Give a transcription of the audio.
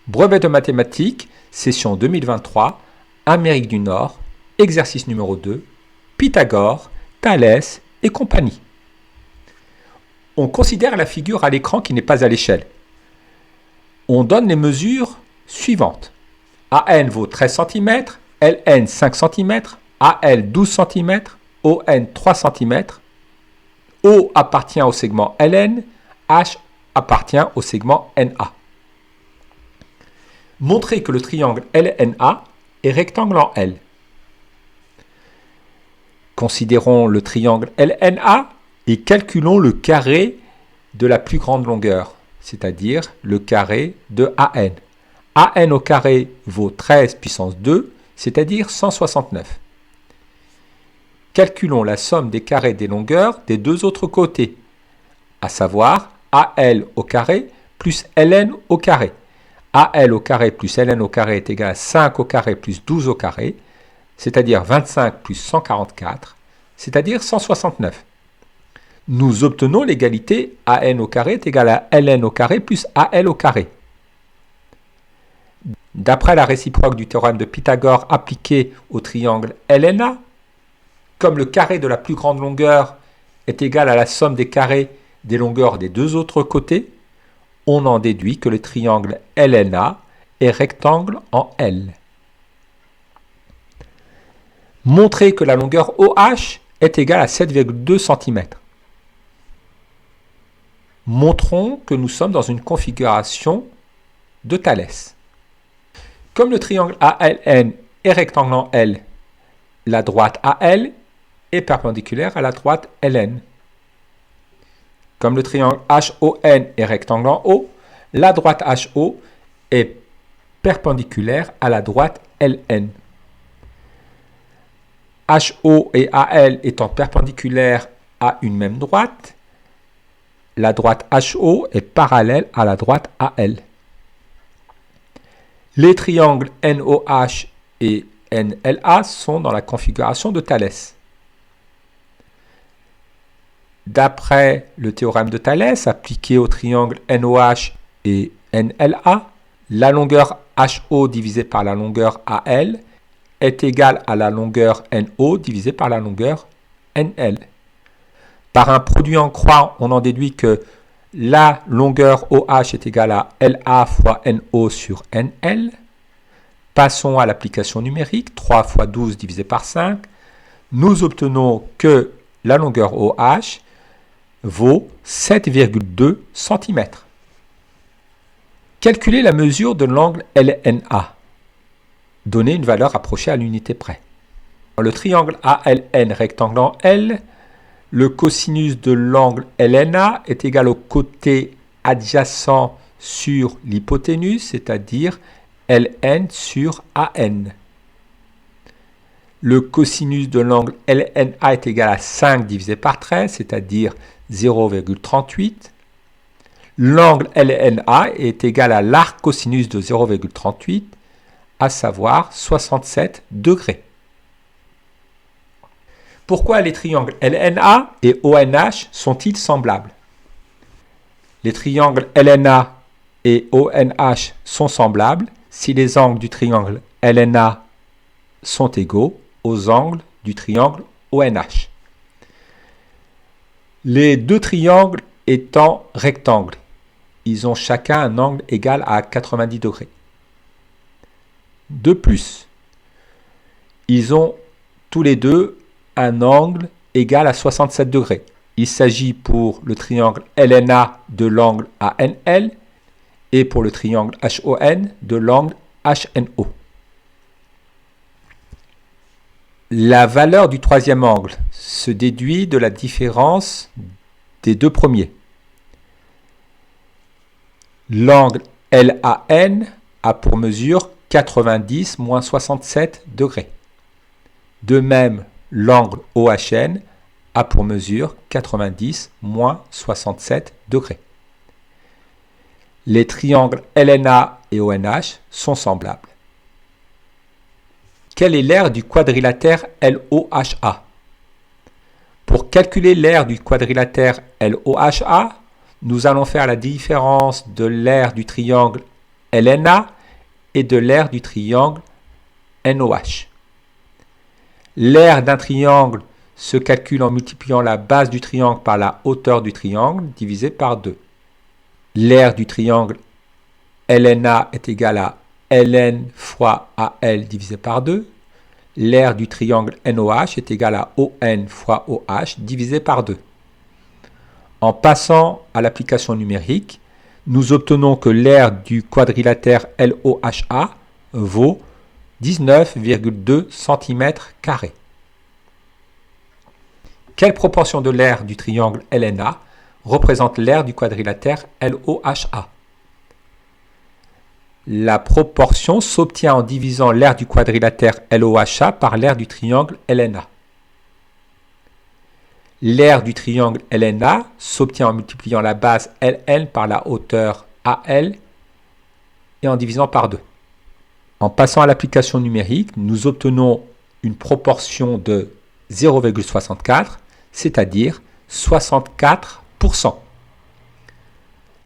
Brevet de mathématiques, session 2023, Amérique du Nord, exercice numéro 2, Pythagore, Thalès et compagnie. On considère la figure à l'écran qui n'est pas à l'échelle. On donne les mesures suivantes. AN vaut 13 cm, LN 5 cm, AL 12 cm, ON 3 cm, O appartient au segment LN, H appartient au segment NA. Montrez que le triangle LNA est rectangle en L. Considérons le triangle LNA et calculons le carré de la plus grande longueur, c'est-à-dire le carré de AN. AN au carré vaut 13 puissance 2, c'est-à-dire 169. Calculons la somme des carrés des longueurs des deux autres côtés, à savoir AL au carré plus LN au carré. AL au carré plus LN au carré est égal à 5 au carré plus 12 au carré, c'est-à-dire 25 plus 144, c'est-à-dire 169. Nous obtenons l'égalité AN au carré est égal à LN au carré plus AL au carré. D'après la réciproque du théorème de Pythagore appliqué au triangle LNA, comme le carré de la plus grande longueur est égal à la somme des carrés des longueurs des deux autres côtés, on en déduit que le triangle LNA est rectangle en L. Montrez que la longueur OH est égale à 7,2 cm. Montrons que nous sommes dans une configuration de Thalès. Comme le triangle ALN est rectangle en L, la droite AL est perpendiculaire à la droite LN. Comme le triangle HON est rectangle en O, la droite HO est perpendiculaire à la droite LN. HO et AL étant perpendiculaires à une même droite, la droite HO est parallèle à la droite AL. Les triangles NOH et NLA sont dans la configuration de Thalès. D'après le théorème de Thalès appliqué au triangle NOH et NLA, la longueur HO divisée par la longueur AL est égale à la longueur NO divisée par la longueur NL. Par un produit en croix, on en déduit que la longueur OH est égale à LA fois NO sur NL. Passons à l'application numérique, 3 fois 12 divisé par 5. Nous obtenons que la longueur OH vaut 7,2 cm. Calculez la mesure de l'angle LNA. Donnez une valeur approchée à l'unité près. Dans le triangle ALN rectangle en L, le cosinus de l'angle LNA est égal au côté adjacent sur l'hypoténuse, c'est-à-dire LN sur AN. Le cosinus de l'angle LNA est égal à 5 divisé par 13, c'est-à-dire 0,38. L'angle LNA est égal à l'arc cosinus de 0,38, à savoir 67 degrés. Pourquoi les triangles LNA et ONH sont-ils semblables? Les triangles LNA et ONH sont semblables si les angles du triangle LNA sont égaux aux angles du triangle ONH. Les deux triangles étant rectangles, ils ont chacun un angle égal à 90 degrés. De plus, ils ont tous les deux un angle égal à 67 degrés. Il s'agit pour le triangle LNA de l'angle ANL et pour le triangle HON de l'angle HNO. La valeur du troisième angle se déduit de la différence des deux premiers. L'angle LAN a pour mesure 90 moins 67 degrés. De même, l'angle OHN a pour mesure 90 moins 67 degrés. Les triangles LNA et ONH sont semblables. Quel est l'aire du quadrilatère LOHA? Pour calculer l'aire du quadrilatère LOHA, nous allons faire la différence de l'aire du triangle LNA et de l'aire du triangle NOH. L'aire d'un triangle se calcule en multipliant la base du triangle par la hauteur du triangle divisé par 2. L'aire du triangle LNA est égale à ln fois AL divisé par 2. L'aire du triangle NOH est égale à ON fois OH divisé par 2. En passant à l'application numérique, nous obtenons que l'aire du quadrilatère LOHA vaut 19,2 cm². Quelle proportion de l'aire du triangle LNA représente l'aire du quadrilatère LOHA? La proportion s'obtient en divisant l'aire du quadrilatère LOHA par l'aire du triangle LNA. L'aire du triangle LNA s'obtient en multipliant la base LN par la hauteur AL et en divisant par 2. En passant à l'application numérique, nous obtenons une proportion de 0,64, c'est-à-dire 64%.